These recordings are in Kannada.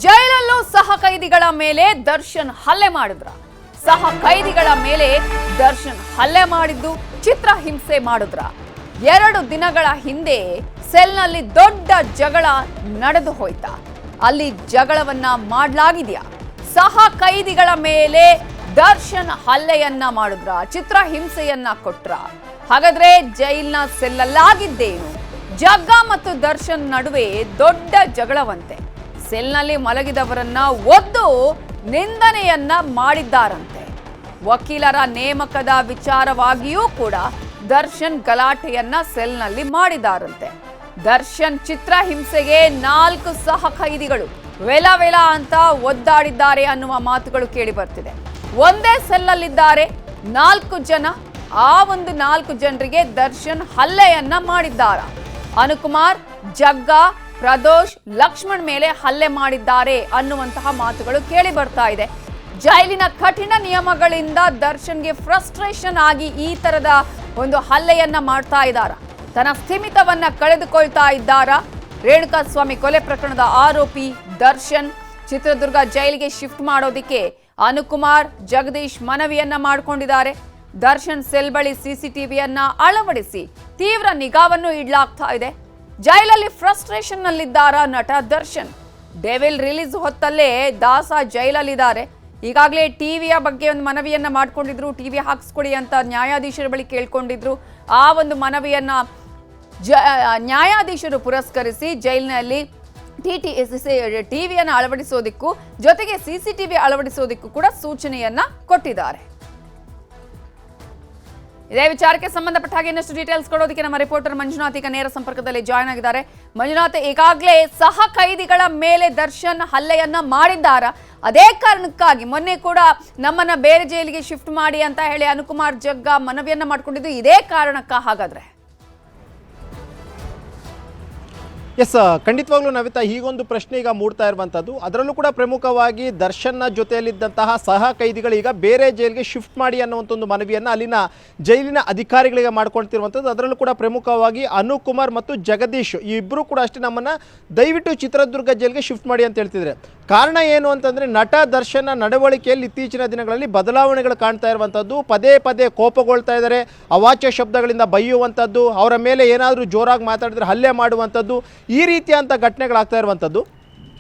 ಜೈಲಲ್ಲೂ ಸಹ ಕೈದಿಗಳ ಮೇಲೆ ದರ್ಶನ್ ಹಲ್ಲೆ ಮಾಡಿದ್ರ ಸಹ ಕೈದಿಗಳ ಮೇಲೆ ದರ್ಶನ್ ಹಲ್ಲೆ ಮಾಡಿದ್ದು ಚಿತ್ರಹಿಂಸೆ ಮಾಡಿದ್ರ 2 ದಿನಗಳ ಹಿಂದೆ ಸೆಲ್ನಲ್ಲಿ ದೊಡ್ಡ ಜಗಳ ನಡೆದು ಹೋಯ್ತಾ ಅಲ್ಲಿ ಜಗಳವನ್ನ ಮಾಡಲಾಗಿದೆಯಾ ಸಹ ಕೈದಿಗಳ ಮೇಲೆ ದರ್ಶನ್ ಹಲ್ಲೆಯನ್ನ ಮಾಡಿದ್ರ ಚಿತ್ರಹಿಂಸೆಯನ್ನ ಕೊಟ್ರ ಹಾಗಾದ್ರೆ ಜೈಲ್ನ ಸೆಲ್ಲಲ್ಲಾಗಿದ್ದೇನು ಜಗ್ಗ ಮತ್ತು ದರ್ಶನ್ ನಡುವೆ ದೊಡ್ಡ ಜಗಳವಂತೆ ಸೆಲ್ನಲ್ಲಿ ಮಲಗಿದವರನ್ನ ಒದ್ದು ನಿಂದನೆಯನ್ನ ಮಾಡಿದ್ದಾರಂತೆ ವಕೀಲರ ನೇಮಕದ ವಿಚಾರವಾಗಿಯೂ ಕೂಡ ದರ್ಶನ್ ಗಲಾಟೆಯನ್ನ ಸೆಲ್ನಲ್ಲಿ ಮಾಡಿದಾರಂತೆ ದರ್ಶನ್ ಚಿತ್ರಹಿಂಸೆಗೆ 4 ಸಹ ಖೈದಿಗಳು ವೆಲ ವೆಲ ಅಂತ ಒದ್ದಾಡಿದ್ದಾರೆ ಅನ್ನುವ ಮಾತುಗಳು ಕೇಳಿ ಬರ್ತಿದೆ ಒಂದೇ ಸೆಲ್ಲಲ್ಲಿದ್ದಾರೆ 4 ಜನ ಆ ಒಂದು 4 ಜನರಿಗೆ ದರ್ಶನ್ ಹಲ್ಲೆಯನ್ನ ಮಾಡಿದ್ದಾರ ಅನುಕುಮಾರ್ ಜಗ್ಗ ಪ್ರದೋಷ್ ಲಕ್ಷ್ಮಣ್ ಮೇಲೆ ಹಲ್ಲೆ ಮಾಡಿದ್ದಾರೆ ಅನ್ನುವಂತಹ ಮಾತುಗಳು ಕೇಳಿ ಬರ್ತಾ ಇದೆ ಜೈಲಿನ ಕಠಿಣ ನಿಯಮಗಳಿಂದ ದರ್ಶನ್ಗೆ ಫ್ರಸ್ಟ್ರೇಷನ್ ಆಗಿ ಈ ತರದ ಒಂದು ಹಲ್ಲೆಯನ್ನ ಮಾಡ್ತಾ ಇದ್ದಾರ ತನ್ನ ಸ್ಥಿಮಿತವನ್ನ ಕಳೆದುಕೊಳ್ತಾ ಇದ್ದಾರ ರೇಣುಕಾಸ್ವಾಮಿ ಕೊಲೆ ಪ್ರಕರಣದ ಆರೋಪಿ ದರ್ಶನ್ ಚಿತ್ರದುರ್ಗ ಜೈಲಿಗೆ ಶಿಫ್ಟ್ ಮಾಡೋದಿಕ್ಕೆ ಅನುಕುಮಾರ್ ಜಗದೀಶ್ ಮನವಿಯನ್ನ ಮಾಡಿಕೊಂಡಿದ್ದಾರೆ ದರ್ಶನ್ ಸೆಲ್ ಬಳಿ ಸಿಸಿಟಿವಿಯನ್ನ ಅಳವಡಿಸಿ ತೀವ್ರ ನಿಗಾವನ್ನು ಇಡಲಾಗ್ತಾ ಇದೆ ಜೈಲಲ್ಲಿ ಫ್ರಸ್ಟ್ರೇಷನ್ ನಲ್ಲಿದ್ದಾರ ನಟ ದರ್ಶನ್ ಡೆವಿಲ್ ರಿಲೀಸ್ ಹೊತ್ತಲ್ಲೇ ದಾಸ ಜೈಲಲ್ಲಿದ್ದಾರೆ ಈಗಾಗಲೇ ಟಿವಿಯ ಬಗ್ಗೆ ಒಂದು ಮನವಿಯನ್ನ ಮಾಡ್ಕೊಂಡಿದ್ರು ಟಿವಿ ಹಾಕ್ಸ್ಕೊಡಿ ಅಂತ ನ್ಯಾಯಾಧೀಶರ ಬಳಿ ಕೇಳ್ಕೊಂಡಿದ್ರು ಆ ಒಂದು ಮನವಿಯನ್ನ ನ್ಯಾಯಾಧೀಶರು ಪುರಸ್ಕರಿಸಿ ಜೈಲಿನಲ್ಲಿ ಟಿವಿಯನ್ನು ಅಳವಡಿಸೋದಕ್ಕೂ ಜೊತೆಗೆ ಸಿಸಿಟಿವಿ ಅಳವಡಿಸೋದಕ್ಕೂ ಕೂಡ ಸೂಚನೆಯನ್ನ ಕೊಟ್ಟಿದ್ದಾರೆ ಇದೇ ವಿಚಾರಕ್ಕೆ ಸಂಬಂಧಪಟ್ಟ ಹಾಗೆ ಇನ್ನಷ್ಟು ಡೀಟೇಲ್ಸ್ ಕೊಡೋದಕ್ಕೆ ನಮ್ಮ ರಿಪೋರ್ಟರ್ ಮಂಜುನಾಥ್ ಈಗ ನೇರ ಸಂಪರ್ಕದಲ್ಲಿ ಜಾಯ್ನ್ ಆಗಿದ್ದಾರೆ ಮಂಜುನಾಥ್ ಈಗಾಗಲೇ ಸಹ ಕೈದಿಗಳ ಮೇಲೆ ದರ್ಶನ್ ಹಲ್ಲೆಯನ್ನ ಮಾಡಿದ್ದಾರ ಅದೇ ಕಾರಣಕ್ಕಾಗಿ ಮೊನ್ನೆ ಕೂಡ ನಮ್ಮನ್ನ ಬೇರೆ ಜೈಲಿಗೆ ಶಿಫ್ಟ್ ಮಾಡಿ ಅಂತ ಹೇಳಿ ಅನುಕುಮಾರ್ ಜಗ್ಗ ಮನವಿಯನ್ನ ಮಾಡ್ಕೊಂಡಿದ್ದು ಇದೇ ಕಾರಣಕ್ಕ ಹಾಗಾದ್ರೆ ಎಸ್ ಖಂಡಿತವಾಗ್ಲೂ ನವಿತಾ ಹೀಗೊಂದು ಪ್ರಶ್ನೆ ಈಗ ಮೂಡ್ತಾ ಇರುವಂಥದ್ದು ಅದರಲ್ಲೂ ಕೂಡ ಪ್ರಮುಖವಾಗಿ ದರ್ಶನ್ನ ಜೊತೆಯಲ್ಲಿದ್ದಂತಹ ಸಹ ಕೈದಿಗಳು ಈಗ ಬೇರೆ ಜೈಲಿಗೆ ಶಿಫ್ಟ್ ಮಾಡಿ ಅನ್ನುವಂಥ ಒಂದು ಮನವಿಯನ್ನು ಅಲ್ಲಿನ ಜೈಲಿನ ಅಧಿಕಾರಿಗಳಿಗೆ ಮಾಡ್ಕೊಳ್ತಿರುವಂಥದ್ದು ಅದರಲ್ಲೂ ಕೂಡ ಪ್ರಮುಖವಾಗಿ ಅನುಕುಮಾರ್ ಮತ್ತು ಜಗದೀಶ್ ಈ ಇಬ್ಬರು ಕೂಡ ಅಷ್ಟೇ ನಮ್ಮನ್ನು ದಯವಿಟ್ಟು ಚಿತ್ರದುರ್ಗ ಜೈಲಿಗೆ ಶಿಫ್ಟ್ ಮಾಡಿ ಅಂತ ಹೇಳ್ತಿದ್ರೆ ಕಾರಣ ಏನು ಅಂತಂದರೆ ನಟ ದರ್ಶನ ನಡವಳಿಕೆಯಲ್ಲಿ ಇತ್ತೀಚಿನ ದಿನಗಳಲ್ಲಿ ಬದಲಾವಣೆಗಳು ಕಾಣ್ತಾ ಇರುವಂಥದ್ದು ಪದೇ ಪದೇ ಕೋಪಗೊಳ್ತಾ ಇದ್ದಾರೆ ಅವಾಚ್ಯ ಶಬ್ದಗಳಿಂದ ಬೈಯುವಂಥದ್ದು ಅವರ ಮೇಲೆ ಏನಾದರೂ ಜೋರಾಗಿ ಮಾತಾಡಿದ್ರೆ ಹಲ್ಲೆ ಮಾಡುವಂಥದ್ದು ಈ ರೀತಿಯಂಥ ಘಟನೆಗಳಾಗ್ತಾ ಇರುವಂಥದ್ದು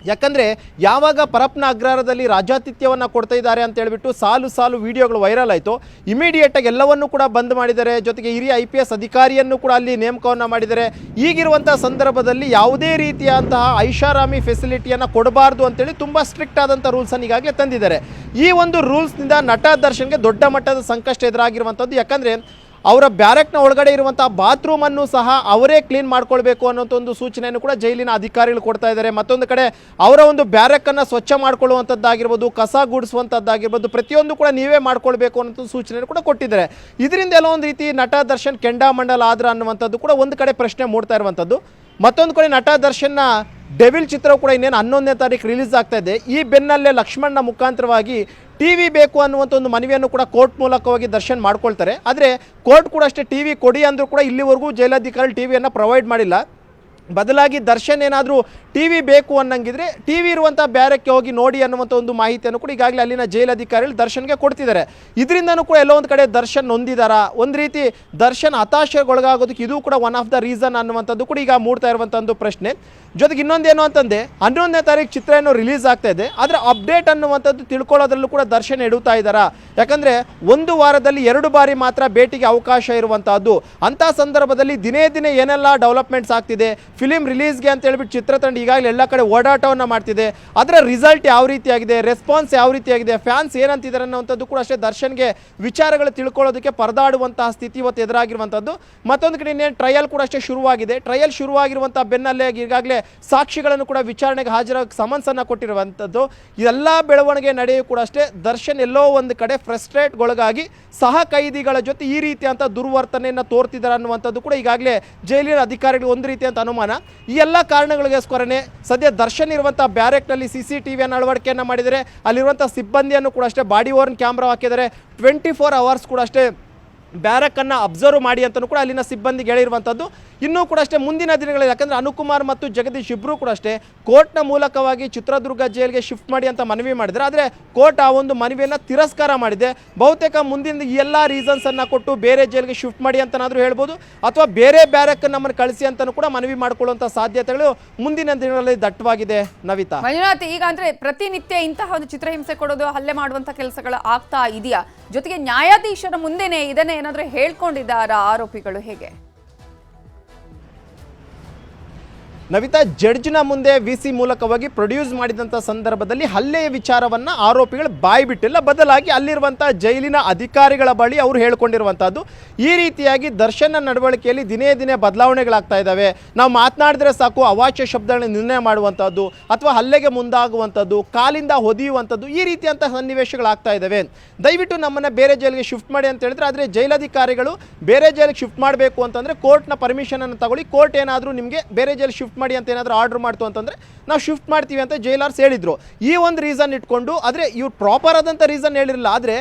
ಯಾಕಂದರೆ ಯಾವಾಗ ಪರಪ್ನ ಅಗ್ರಹಾರದಲ್ಲಿ ರಾಜಾತಿಥ್ಯವನ್ನು ಕೊಡ್ತಾ ಇದ್ದಾರೆ ಅಂತ ಹೇಳ್ಬಿಟ್ಟು ಸಾಲು ವಿಡಿಯೋಗಳು ವೈರಲ್ ಆಯಿತು ಇಮಿಡಿಯೇಟಾಗಿ ಎಲ್ಲವನ್ನೂ ಕೂಡ ಬಂದ್ ಮಾಡಿದ್ದಾರೆ ಜೊತೆಗೆ ಹಿರಿಯ IPS ಅಧಿಕಾರಿಯನ್ನು ಕೂಡ ಅಲ್ಲಿ ನೇಮಕವನ್ನು ಮಾಡಿದ್ದಾರೆ ಈಗಿರುವಂಥ ಸಂದರ್ಭದಲ್ಲಿ ಯಾವುದೇ ರೀತಿಯಂತಹ ಐಷಾರಾಮಿ ಫೆಸಿಲಿಟಿಯನ್ನು ಕೊಡಬಾರ್ದು ಅಂತೇಳಿ ತುಂಬ ಸ್ಟ್ರಿಕ್ಟ್ ಆದಂಥ ರೂಲ್ಸನ್ನು ಈಗಾಗಲೇ ತಂದಿದ್ದಾರೆ ಈ ಒಂದು ರೂಲ್ಸ್ನಿಂದ ನಟ ದರ್ಶನ್ಗೆ ದೊಡ್ಡ ಮಟ್ಟದ ಸಂಕಷ್ಟ ಎದುರಾಗಿರುವಂಥದ್ದು ಯಾಕಂದರೆ ಅವರ ಬ್ಯಾರಕ್ನ ಒಳಗಡೆ ಇರುವಂಥ ಬಾತ್ರೂಮನ್ನು ಸಹ ಅವರೇ ಕ್ಲೀನ್ ಮಾಡ್ಕೊಳ್ಬೇಕು ಅನ್ನೋಂಥ ಒಂದು ಸೂಚನೆಯನ್ನು ಕೂಡ ಜೈಲಿನ ಅಧಿಕಾರಿಗಳು ಕೊಡ್ತಾ ಇದ್ದಾರೆ ಮತ್ತೊಂದು ಕಡೆ ಅವರ ಒಂದು ಬ್ಯಾರಕ್ಕನ್ನು ಸ್ವಚ್ಛ ಮಾಡ್ಕೊಳ್ಳುವಂಥದ್ದಾಗಿರ್ಬೋದು ಕಸ ಗುಡಿಸುವಂಥದ್ದಾಗಿರ್ಬೋದು ಪ್ರತಿಯೊಂದು ಕೂಡ ನೀವೇ ಮಾಡ್ಕೊಳ್ಬೇಕು ಅನ್ನೋ ಸೂಚನೆಯನ್ನು ಕೂಡ ಕೊಟ್ಟಿದ್ದಾರೆ ಇದರಿಂದ ಎಲ್ಲ ಒಂದು ರೀತಿ ನಟ ದರ್ಶನ್ ಕೆಂಡಾಮಂಡಲ ಆದ್ರ ಅನ್ನುವಂಥದ್ದು ಕೂಡ ಒಂದು ಕಡೆ ಪ್ರಶ್ನೆ ಮೂಡ್ತಾ ಇರುವಂಥದ್ದು ಮತ್ತೊಂದು ಕಡೆ ನಟ ದರ್ಶನ್ನ ಡೆವಿಲ್ ಚಿತ್ರವು ಕೂಡ ಇನ್ನೇನು 11ನೇ ತಾರೀಕು ರಿಲೀಸ್ ಆಗ್ತಾ ಇದೆ ಈ ಬೆನ್ನಲ್ಲೇ ಲಕ್ಷ್ಮಣ್ನ ಮುಖಾಂತರವಾಗಿ ಟಿವಿ ಬೇಕು ಅನ್ನುವಂಥ ಒಂದು ಮನವಿಯನ್ನು ಕೂಡ ಕೋರ್ಟ್ ಮೂಲಕವಾಗಿ ದರ್ಶನ್ ಮಾಡ್ಕೊಳ್ತಾರೆ ಆದರೆ ಕೋರ್ಟ್ ಕೂಡ ಅಷ್ಟೇ ಟಿವಿ ಕೊಡಿ ಅಂದರೂ ಕೂಡ ಇಲ್ಲಿವರೆಗೂ ಜೈಲಾಧಿಕಾರಿ ಟಿವಿಯನ್ನು ಪ್ರೊವೈಡ್ ಮಾಡಿಲ್ಲ ಬದಲಾಗಿ ದರ್ಶನ್ ಏನಾದರೂ ಟಿವಿ ಬೇಕು ಅನ್ನಂಗಿದ್ರೆ ಟಿವಿ ಇರುವಂಥ ಬ್ಯಾರಕ್ಕೆ ಹೋಗಿ ನೋಡಿ ಅನ್ನುವಂಥ ಒಂದು ಮಾಹಿತಿಯನ್ನು ಕೂಡ ಈಗಾಗಲೇ ಅಲ್ಲಿನ ಜೈಲಧಿಕಾರಿಗಳು ದರ್ಶನ್ಗೆ ಕೊಡ್ತಿದ್ದಾರೆ ಇದರಿಂದನೂ ಕೂಡ ಎಲ್ಲೋ ಒಂದು ಕಡೆ ದರ್ಶನ್ ನೊಂದಿದಾರ ಒಂದು ರೀತಿ ದರ್ಶನ್ ಹತಾಶೆಗೊಳಗಾಗೋದಕ್ಕೆ ಇದು ಕೂಡ ಒನ್ ಆಫ್ ದ ರೀಸನ್ ಅನ್ನುವಂಥದ್ದು ಕೂಡ ಈಗ ಮೂಡ್ತಾ ಇರುವಂಥ ಒಂದು ಪ್ರಶ್ನೆ ಜೊತೆಗೆ ಇನ್ನೊಂದೇನು ಅಂತಂದೆ 11ನೇ ತಾರೀಕು ಚಿತ್ರ ಏನೋ ರಿಲೀಸ್ ಆಗ್ತಾ ಇದೆ ಆದರೆ ಅಪ್ಡೇಟ್ ಅನ್ನುವಂಥದ್ದು ತಿಳ್ಕೊಳ್ಳೋದ್ರಲ್ಲೂ ಕೂಡ ದರ್ಶನ್ ಎಡುತ್ತಾ ಇದ್ದಾರಾ ಯಾಕಂದರೆ ಒಂದು ವಾರದಲ್ಲಿ 2 ಬಾರಿ ಮಾತ್ರ ಭೇಟಿಗೆ ಅವಕಾಶ ಇರುವಂಥದ್ದು ಅಂಥ ಸಂದರ್ಭದಲ್ಲಿ ದಿನೇ ದಿನೇ ಏನೆಲ್ಲ ಡೆವಲಪ್ಮೆಂಟ್ಸ್ ಆಗ್ತಿದೆ ಫಿಲಿಮ್ ರಿಲೀಸ್ಗೆ ಅಂತ ಹೇಳ್ಬಿಟ್ಟು ಚಿತ್ರತಂಡ ಈಗಾಗಲೇ ಎಲ್ಲ ಕಡೆ ಓಡಾಟವನ್ನು ಮಾಡ್ತಿದೆ ಅದರ ರಿಸಲ್ಟ್ ಯಾವ ರೀತಿಯಾಗಿದೆ ರೆಸ್ಪಾನ್ಸ್ ಯಾವ ರೀತಿಯಾಗಿದೆ ಫ್ಯಾನ್ಸ್ ಏನಂತಿದ್ದಾರೆ ಅನ್ನೋವಂಥದ್ದು ಕೂಡ ಅಷ್ಟೇ ದರ್ಶನ್ಗೆ ವಿಚಾರಗಳು ತಿಳ್ಕೊಳ್ಳೋದಕ್ಕೆ ಪರದಾಡುವಂತಹ ಸ್ಥಿತಿ ಇವತ್ತು ಎದುರಾಗಿರುವಂಥದ್ದು ಮತ್ತೊಂದು ಕಡೆ ಇನ್ನೇನು ಟ್ರಯಲ್ ಕೂಡ ಅಷ್ಟೇ ಶುರುವಾಗಿದೆ ಟ್ರಯಲ್ ಶುರುವಾಗಿರುವಂಥ ಬೆನ್ನಲ್ಲೇ ಈಗಾಗಲೇ ಸಾಕ್ಷಿಗಳನ್ನು ಕೂಡ ವಿಚಾರಣೆಗೆ ಹಾಜರಾಗಿ ಸಮನ್ಸನ್ನು ಕೊಟ್ಟಿರುವಂಥದ್ದು ಎಲ್ಲ ಬೆಳವಣಿಗೆ ನಡೆಯೂ ಕೂಡ ಅಷ್ಟೇ ದರ್ಶನ್ ಎಲ್ಲೋ ಒಂದು ಕಡೆ ಫ್ರಸ್ಟ್ರೇಟ್ಗೊಳಗಾಗಿ ಸಹ ಕೈದಿಗಳ ಜೊತೆ ಈ ರೀತಿಯಂಥ ದುರ್ವರ್ತನೆಯನ್ನು ತೋರ್ತಿದ್ದಾರೆ ಅನ್ನುವಂಥದ್ದು ಕೂಡ ಈಗಾಗಲೇ ಜೈಲಿನ ಅಧಿಕಾರಿಗಳು ಒಂದು ರೀತಿಯಂಥ ಅನುಮಾನ ಈ ಎಲ್ಲ ಕಾರಣಗಳಿಗೋಸ್ಕರನೇ ಸದ್ಯ ದರ್ಶನ್ ಇರುವಂಥ ಬ್ಯಾರೆಕ್ನಲ್ಲಿ CCTVಯನ್ನು ಅಳವಡಿಕೆಯನ್ನು ಮಾಡಿದರೆ ಅಲ್ಲಿರುವಂಥ ಸಿಬ್ಬಂದಿಯನ್ನು ಕೂಡ ಅಷ್ಟೇ ಬಾಡಿ ಓರ್ನ್ ಕ್ಯಾಮ್ರಾ ಹಾಕಿದ್ದಾರೆ 24 hours ಕೂಡ ಅಷ್ಟೇ ಬ್ಯಾರಕನ್ನು ಅಬ್ಸರ್ವ್ ಮಾಡಿ ಅಂತಲೂ ಕೂಡ ಅಲ್ಲಿನ ಸಿಬ್ಬಂದಿಗೆ ಹೇಳಿರುವಂಥದ್ದು ಇನ್ನೂ ಕೂಡ ಅಷ್ಟೇ ಮುಂದಿನ ದಿನಗಳಲ್ಲಿ, ಯಾಕಂದರೆ ಅನುಕುಮಾರ್ ಮತ್ತು ಜಗದೀಶ್ ಇಬ್ಬರು ಕೂಡ ಅಷ್ಟೇ ಕೋರ್ಟ್ನ ಮೂಲಕವಾಗಿ ಚಿತ್ರದುರ್ಗ ಜೈಲ್ಗೆ ಶಿಫ್ಟ್ ಮಾಡಿ ಅಂತ ಮನವಿ ಮಾಡಿದ್ದಾರೆ. ಆದರೆ ಕೋರ್ಟ್ ಆ ಒಂದು ಮನವಿಯನ್ನು ತಿರಸ್ಕಾರ ಮಾಡಿದೆ. ಬಹುತೇಕ ಮುಂದಿನ ಎಲ್ಲ ರೀಸನ್ಸನ್ನು ಕೊಟ್ಟು ಬೇರೆ ಜೈಲ್ಗೆ ಶಿಫ್ಟ್ ಮಾಡಿ ಅಂತನಾದರೂ ಹೇಳ್ಬೋದು, ಅಥವಾ ಬೇರೆ ಬ್ಯಾರಕ್ ನಮ್ಮನ್ನು ಕಳಿಸಿ ಅಂತಲೂ ಕೂಡ ಮನವಿ ಮಾಡಿಕೊಳ್ಳುವಂಥ ಸಾಧ್ಯತೆಗಳು ಮುಂದಿನ ದಿನಗಳಲ್ಲಿ ದಟ್ಟವಾಗಿದೆ. ನವಿತಾ, ಮಂಜುನಾಥ್, ಈಗ ಅಂದ್ರೆ ಪ್ರತಿನಿತ್ಯ ಇಂತಹ ಒಂದು ಚಿತ್ರಹಿಂಸೆ ಕೊಡೋದು, ಹಲ್ಲೆ ಮಾಡುವಂತ ಕೆಲಸಗಳು ಆಗ್ತಾ ಇದೆಯಾ? ಜೊತೆಗೆ ನ್ಯಾಯಾಧೀಶರ ಮುಂದೆನೆ ಇದನ್ನ ಏನಾದ್ರೂ ಹೇಳ್ಕೊಂಡಿದ್ದಾರಾ ಆರೋಪಿಗಳು? ಹೇಗೆ ನವಿತಾ, ಜಡ್ಜ್ನ ಮುಂದೆ ವಿ.ಸಿ ಮೂಲಕವಾಗಿ ಪ್ರೊಡ್ಯೂಸ್ ಮಾಡಿದಂಥ ಸಂದರ್ಭದಲ್ಲಿ ಹಲ್ಲೆಯ ವಿಚಾರವನ್ನು ಆರೋಪಿಗಳು ಬಾಯಿ ಬಿಟ್ಟಿಲ್ಲ, ಬದಲಾಗಿ ಅಲ್ಲಿರುವಂಥ ಜೈಲಿನ ಅಧಿಕಾರಿಗಳ ಬಳಿ ಅವರು ಹೇಳ್ಕೊಂಡಿರುವಂಥದ್ದು. ಈ ರೀತಿಯಾಗಿ ದರ್ಶನ ನಡವಳಿಕೆಯಲ್ಲಿ ದಿನೇ ದಿನೇ ಬದಲಾವಣೆಗಳಾಗ್ತಾ ಇದ್ದಾವೆ. ನಾವು ಮಾತನಾಡಿದ್ರೆ ಸಾಕು ಅವಾಚ್ಯ ಶಬ್ದಗಳನ್ನ ನಿರ್ಣಯ ಮಾಡುವಂಥದ್ದು, ಅಥವಾ ಹಲ್ಲೆಗೆ ಮುಂದಾಗುವಂಥದ್ದು, ಕಾಲಿಂದ ಹೊದಿಯುವಂಥದ್ದು, ಈ ರೀತಿಯಂಥ ಸನ್ನಿವೇಶಗಳಾಗ್ತಾ ಇದ್ದಾವೆ. ದಯವಿಟ್ಟು ನಮ್ಮನ್ನು ಬೇರೆ ಜೈಲಿಗೆ ಶಿಫ್ಟ್ ಮಾಡಿ ಅಂತ ಹೇಳಿದ್ರೆ, ಆದರೆ ಜೈಲಧಿಕಾರಿಗಳು ಬೇರೆ ಜೈಲಿಗೆ ಶಿಫ್ಟ್ ಮಾಡಬೇಕು ಅಂತಂದರೆ ಕೋರ್ಟ್ನ ಪರ್ಮಿಷನನ್ನು ತಗೊಳ್ಳಿ, ಕೋರ್ಟ್ ಏನಾದರೂ ನಿಮಗೆ ಬೇರೆ ಜೈಲಿಗೆ ಶಿಫ್ಟ್ ಮಾಡಿ ಅಂತ ಏನಾದರೂ ಆರ್ಡರ್ ಮಾಡ್ತು ಅಂತಂದರೆ ನಾವು ಶಿಫ್ಟ್ ಮಾಡ್ತೀವಿ ಅಂತ ಜೈಲರ್ಸ್ ಹೇಳಿದರು. ಈ ಒಂದು ರೀಸನ್ ಇಟ್ಕೊಂಡು, ಆದರೆ ಇವ್ರು ಪ್ರಾಪರ್ ಆದಂಥ ರೀಸನ್ ಹೇಳಿರಲಿಲ್ಲ, ಆದರೆ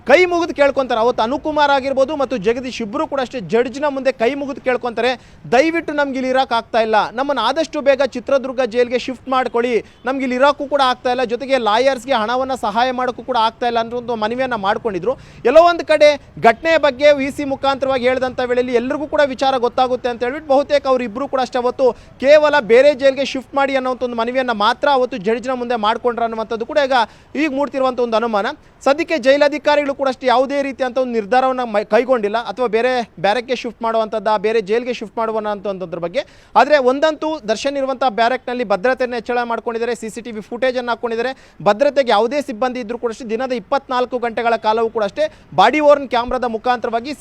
ಕೈ ಮುಗಿದು ಕೇಳ್ಕೊತಾರೆ. ಅವತ್ತು ಅನುಕುಮಾರ್ ಆಗಿರ್ಬೋದು ಮತ್ತು ಜಗದೀಶ್ ಇಬ್ಬರು ಕೂಡ ಅಷ್ಟೇ ಜಡ್ಜ್ನ ಮುಂದೆ ಕೈ ಮುಗಿದು ಕೇಳ್ಕೊತಾರೆ, ದಯವಿಟ್ಟು ನಮ್ಗೆ ಇಲ್ಲಿ ಇರೋಕೆ ಆಗ್ತಾ ಇಲ್ಲ, ನಮ್ಮನ್ನು ಆದಷ್ಟು ಬೇಗ ಚಿತ್ರದುರ್ಗ ಜೈಲ್ಗೆ ಶಿಫ್ಟ್ ಮಾಡ್ಕೊಳ್ಳಿ, ನಮ್ಗೆ ಇಲ್ಲಿ ಇರೋಕ್ಕೂ ಕೂಡ ಆಗ್ತಾ ಇಲ್ಲ, ಜೊತೆಗೆ ಲಾಯರ್ಸ್ಗೆ ಹಣವನ್ನು ಸಹಾಯ ಮಾಡೋಕ್ಕೂ ಕೂಡ ಆಗ್ತಾ ಇಲ್ಲ ಅನ್ನೋ ಒಂದು ಮನವಿಯನ್ನು ಮಾಡ್ಕೊಂಡಿದ್ರು. ಎಲ್ಲೋ ಒಂದು ಕಡೆ ಘಟನೆಯ ಬಗ್ಗೆ ವಿ.ಸಿ ಮುಖಾಂತರವಾಗಿ ಹೇಳಿದಂಥ ವೇಳೆಯಲ್ಲಿ ಎಲ್ಲರಿಗೂ ಕೂಡ ವಿಚಾರ ಗೊತ್ತಾಗುತ್ತೆ ಅಂತ ಹೇಳ್ಬಿಟ್ಟು ಬಹುತೇಕ ಅವರಿಬ್ಬರು ಕೂಡ ಅಷ್ಟೇ ಅವತ್ತು ಕೇವಲ ಬೇರೆ ಜೈಲ್ಗೆ ಶಿಫ್ಟ್ ಮಾಡಿ ಅನ್ನೋಂಥ ಒಂದು ಮನವಿಯನ್ನು ಮಾತ್ರ ಅವತ್ತು ಜಡ್ಜ್ನ ಮುಂದೆ ಮಾಡ್ಕೊಂಡ್ರು ಅನ್ನುವಂಥದ್ದು ಕೂಡ ಈಗ ಮೂಡ್ತಿರುವಂಥ ಒಂದು ಅನುಮಾನ. ಸದ್ಯಕ್ಕೆ ಜೈಲಧಿಕಾರಿಗಳು ಕೂಡ ಅಷ್ಟೇ ಯಾವುದೇ ರೀತಿಯಂಥ ಒಂದು ನಿರ್ಧಾರವನ್ನು ಕೈಗೊಂಡಿಲ್ಲ, ಅಥವಾ ಬೇರೆ ಬ್ಯಾರಕ್ಗೆ ಶಿಫ್ಟ್ ಮಾಡುವಂಥದ್ದು, ಬೇರೆ ಜೈಲ್ಗೆ ಶಿಫ್ಟ್ ಮಾಡುವಂಥದ್ರ ಬಗ್ಗೆ. ಆದರೆ ಒಂದಂತೂ ದರ್ಶನ್ ಇರುವಂಥ ಬ್ಯಾರಕ್ನಲ್ಲಿ ಭದ್ರತೆಯನ್ನು ಹೆಚ್ಚಳ ಮಾಡ್ಕೊಂಡಿದ್ದಾರೆ, CCTV ಫುಟೇಜನ್ನು ಹಾಕ್ಕೊಂಡಿದ್ದಾರೆ. ಭದ್ರತೆಗೆ ಯಾವುದೇ ಸಿಬ್ಬಂದಿ ಇದ್ದರೂ ಕೂಡ ಅಷ್ಟೇ ದಿನದ 24 ಗಂಟೆಗಳ ಕಾಲವೂ ಕೂಡ ಅಷ್ಟೇ ಬಾಡಿ ಓರ್ನ್ ಕ್ಯಾಮ್ರಾದ ಮುಖಾಂತರವಾಗಿ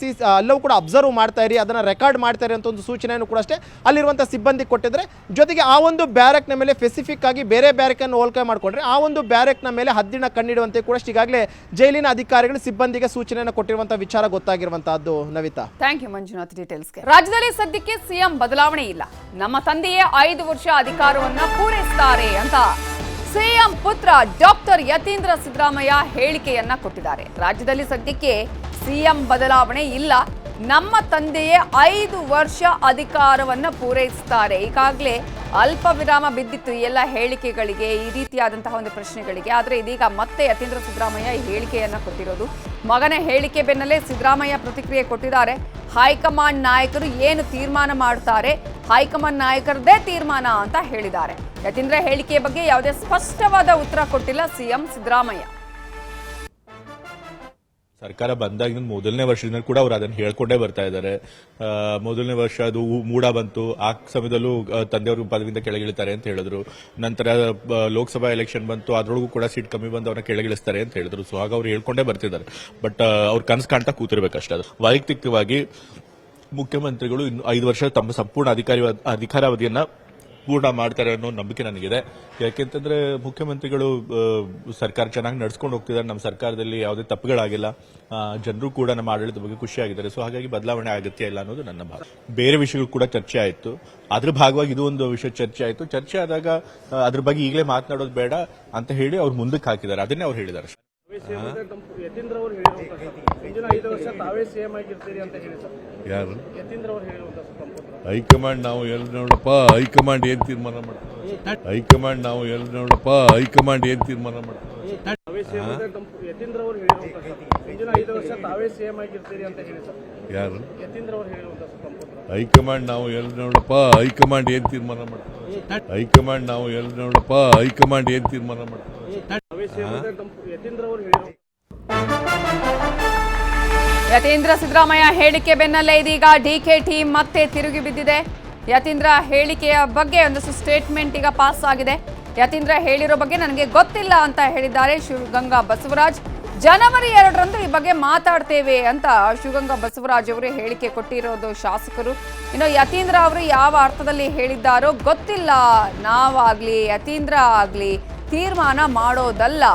ಎಲ್ಲವೂ ಕೂಡ ಅಬ್ಸರ್ವ್ ಮಾಡ್ತಾ ಇರಿ, ಅದನ್ನು ರೆಕಾರ್ಡ್ ಮಾಡ್ತಾ ಇರಿ ಅಂತ ಒಂದು ಸೂಚನೆಯನ್ನು ಕೂಡ ಅಷ್ಟೇ ಅಲ್ಲಿರುವಂಥ ಸಿಬ್ಬಂದಿ ಕೊಟ್ಟಿದ್ದಾರೆ. ಜೊತೆಗೆ ಆ ಒಂದು ಬ್ಯಾರಕ್ನ ಮೇಲೆ ಸ್ಪೆಸಿಫಿಕ್ ಆಗಿ ಬೇರೆ ಬ್ಯಾರಕನ್ನು ಹೋಲಿಕೆ ಮಾಡಿಕೊಂಡ್ರೆ ಆ ಒಂದು ಬ್ಯಾರಕ್ನ ಮೇಲೆ ಹದ್ದಿನ ಕಣ್ಣಿಡುವಂತೆ ಕೂಡ ಈಗಾಗಲೇ ಜೈಲಿನ ಅಧಿಕಾರಿಗಳು ಸಿಬ್ಬಂದಿಗೆ ಸೂಚನೆಯನ್ನು ಕೊಟ್ಟಿರುವಂತಹ ವಿಚಾರ ಗೊತ್ತಾಗಿರುವಂತಹದ್ದು. ನವಿತಾ, ಥ್ಯಾಂಕ್ ಯು ಮಂಜುನಾಥ್ ಡೀಟೇಲ್ಸ್ಗೆ. ರಾಜ್ಯದಲ್ಲಿ ಸದ್ಯಕ್ಕೆ ಸಿಎಂ ಬದಲಾವಣೆ ಇಲ್ಲ, ನಮ್ಮ ತಂದೆಯೇ 5 ವರ್ಷ ಅಧಿಕಾರವನ್ನ ಪೂರೈಸುತ್ತಾರೆ ಅಂತ ಸಿಎಂ ಪುತ್ರ ಡಾಕ್ಟರ್ ಯತೀಂದ್ರ ಸಿದ್ದರಾಮಯ್ಯ ಹೇಳಿಕೆಯನ್ನ ಕೊಟ್ಟಿದ್ದಾರೆ. ರಾಜ್ಯದಲ್ಲಿ ಸದ್ಯಕ್ಕೆ ಸಿಎಂ ಬದಲಾವಣೆ ಇಲ್ಲ, ನಮ್ಮ ತಂದೆಯೇ 5 ವರ್ಷ ಅಧಿಕಾರವನ್ನ ಪೂರೈಸುತ್ತಾರೆ. ಈಗಾಗಲೇ ಅಲ್ಪ ವಿರಾಮ ಬಿದ್ದಿತ್ತು ಈ ಎಲ್ಲ ಹೇಳಿಕೆಗಳಿಗೆ, ಈ ರೀತಿಯಾದಂತಹ ಒಂದು ಪ್ರಶ್ನೆಗಳಿಗೆ. ಆದರೆ ಇದೀಗ ಮತ್ತೆ ಯತೀಂದ್ರ ಸಿದ್ದರಾಮಯ್ಯ ಈ ಹೇಳಿಕೆಯನ್ನ ಕೊಟ್ಟಿರೋದು. ಮಗನ ಹೇಳಿಕೆ ಬೆನ್ನಲ್ಲೇ ಸಿದ್ದರಾಮಯ್ಯ ಪ್ರತಿಕ್ರಿಯೆ ಕೊಟ್ಟಿದ್ದಾರೆ. ಹೈಕಮಾಂಡ್ ನಾಯಕರು ಏನು ತೀರ್ಮಾನ ಮಾಡ್ತಾರೆ, ಹೈಕಮಾಂಡ್ ನಾಯಕರದೇ ತೀರ್ಮಾನ ಅಂತ ಹೇಳಿದ್ದಾರೆ. ಯತೀಂದ್ರ ಹೇಳಿಕೆಯ ಬಗ್ಗೆ ಯಾವುದೇ ಸ್ಪಷ್ಟವಾದ ಉತ್ತರ ಕೊಟ್ಟಿಲ್ಲ ಸಿಎಂ ಸಿದ್ದರಾಮಯ್ಯ. ಸರ್ಕಾರ ಬಂದಾಗಿನ ಮೊದಲನೇ ವರ್ಷದಿಂದ ಕೂಡ ಅವ್ರು ಅದನ್ನು ಹೇಳ್ಕೊಂಡೇ ಬರ್ತಾ ಇದ್ದಾರೆ. ಮೊದಲನೇ ವರ್ಷ ಅದು ಮೂಡ ಬಂತು, ಆ ಸಮಯದಲ್ಲೂ ತಂದೆಯವರು ಪದವಿಯಿಂದ ಕೆಳಗಿಳಿತಾರೆ ಅಂತ ಹೇಳಿದ್ರು. ನಂತರ ಲೋಕಸಭಾ ಎಲೆಕ್ಷನ್ ಬಂತು, ಅದರೊಳಗೂ ಕೂಡ ಸೀಟ್ ಕಮ್ಮಿ ಬಂದು ಅವ್ರನ್ನ ಕೆಳಗಿಳಿಸ್ತಾರೆ ಅಂತ ಹೇಳಿದ್ರು. ಸೊ ಆಗ ಅವ್ರು ಹೇಳ್ಕೊಂಡೇ ಬರ್ತಿದ್ದಾರೆ. ಬಟ್ ಅವ್ರು ಕನಸು ಕಾಣ್ತಾ ಕೂತಿರ್ಬೇಕಷ್ಟೇ. ಅದು ವೈಯಕ್ತಿಕವಾಗಿ ಮುಖ್ಯಮಂತ್ರಿಗಳು ಇನ್ನು 5 ವರ್ಷ ತಮ್ಮ ಸಂಪೂರ್ಣ ಅಧಿಕಾರಾವಧಿಯನ್ನ ಪೂರ್ಣ ಮಾಡ್ತಾರೆ ಅನ್ನೋ ನಂಬಿಕೆ ನನಗಿದೆ. ಯಾಕೆಂತಂದ್ರೆ ಮುಖ್ಯಮಂತ್ರಿಗಳು ಸರ್ಕಾರ ಚೆನ್ನಾಗಿ ನಡ್ಸ್ಕೊಂಡು ಹೋಗ್ತಿದ್ದಾರೆ, ನಮ್ಮ ಸರ್ಕಾರದಲ್ಲಿ ಯಾವುದೇ ತಪ್ಪುಗಳಾಗಿಲ್ಲ, ಜನರು ಕೂಡ ನಮ್ಮ ಆಡಳಿತದ ಬಗ್ಗೆ ಖುಷಿಯಾಗಿದ್ದಾರೆ. ಸೊ ಹಾಗಾಗಿ ಬದಲಾವಣೆ ಅಗತ್ಯ ಇಲ್ಲ ಅನ್ನೋದು ನನ್ನ ಭಾವ. ಬೇರೆ ವಿಷಯಗಳು ಕೂಡ ಚರ್ಚೆ ಆಯಿತು, ಅದ್ರ ಭಾಗವಾಗಿ ಇದು ಒಂದು ವಿಷಯ ಚರ್ಚೆ ಆಯಿತು. ಚರ್ಚೆ ಆದಾಗ ಅದ್ರ ಬಗ್ಗೆ ಈಗಲೇ ಮಾತನಾಡೋದು ಬೇಡ ಅಂತ ಹೇಳಿ ಅವ್ರು ಮುಂದಕ್ಕೆ ಹಾಕಿದ್ದಾರೆ, ಅದನ್ನೇ ಅವ್ರು ಹೇಳಿದ್ದಾರೆ. ಯತೀಂದ್ರ ಅವರು ಹೇಳಿರುವಂತಹ 5 ವರ್ಷ ತಾವೇ ಸಿಎಂ ಆಗಿರ್ತೀರಿ ಅಂತ ಹೇಳಿ ಸರ್, ಯಾರು ಯತೀಂದ್ರ ಅವರು ಹೇಳಿರುವಂತಹ ಹೈಕಮಾಂಡ್ ನಾವು ಎಲ್ಲಿ ನೋಡಪ್ಪ, ಹೈಕಮಾಂಡ್ ಏನ್ ತೀರ್ಮಾನ ಮಾಡ್ತಾರೆ, ಹೈಕಮಾಂಡ್ ನಾವು ಎಲ್ಲಿ ನೋಡಪ್ಪ, ಹೈಕಮಾಂಡ್ ಏನ್ ತೀರ್ಮಾನ ಮಾಡ್ತಾರೆ. ಯತೀಂದ್ರ ಅವರು ಹೇಳಿರುವಂತಹ 5 ವರ್ಷ ತಾವೇ ಸಿಎಂ ಆಗಿರ್ತೀರಿ ಅಂತ ಹೇಳಿ ಸರ್, ಯಾರು ಯತೀಂದ್ರ ಅವರು ಹೇಳಿರುವಂತಹ ಹೈಕಮಾಂಡ್ ನಾವು ಎಲ್ಲಿ ನೋಡಪ್ಪ, ಹೈಕಮಾಂಡ್ ಏನ್ ತೀರ್ಮಾನ ಮಾಡ್ತಾರೆ, ಹೈಕಮಾಂಡ್ ನಾವು ಎಲ್ಲಿ ನೋಡಪ್ಪ, ಹೈಕಮಾಂಡ್ ಏನ್ ತೀರ್ಮಾನ ಮಾಡ್ತಾರೆ. ಯತೀಂದ್ರ ಅವರು ಯತೀಂದ್ರ ಸಿದ್ದರಾಮಯ್ಯ ಹೇಳಿಕೆ ಬೆನ್ನಲ್ಲೇ ಇದೀಗ ಡಿಕೆ ಟೀಮ್ ಮತ್ತೆ ತಿರುಗಿ ಬಿದ್ದಿದೆ. ಯತೀಂದ್ರ ಹೇಳಿಕೆಯ ಬಗ್ಗೆ ಒಂದಷ್ಟು ಸ್ಟೇಟ್ಮೆಂಟ್ ಈಗ ಪಾಸ್ ಆಗಿದೆ. ಯತೀಂದ್ರ ಹೇಳಿರೋ ಬಗ್ಗೆ ನನಗೆ ಗೊತ್ತಿಲ್ಲ ಅಂತ ಹೇಳಿದ್ದಾರೆ ಶಿವಗಂಗಾ ಬಸವರಾಜ್. ಜನವರಿ 2ರಂದು ಈ ಬಗ್ಗೆ ಮಾತಾಡ್ತೇವೆ ಅಂತ ಶಿವಗಂಗಾ ಬಸವರಾಜ್ ಅವರು ಹೇಳಿಕೆ ಕೊಟ್ಟಿರೋದು ಶಾಸಕರು. ಇನ್ನು ಯತೀಂದ್ರ ಅವರು ಯಾವ ಅರ್ಥದಲ್ಲಿ ಹೇಳಿದ್ದಾರೋ ಗೊತ್ತಿಲ್ಲ, ನಾವಾಗ್ಲಿ ಯತೀಂದ್ರ ಆಗ್ಲಿ ತೀರ್ಮಾನ ಮಾಡೋದಲ್ಲ,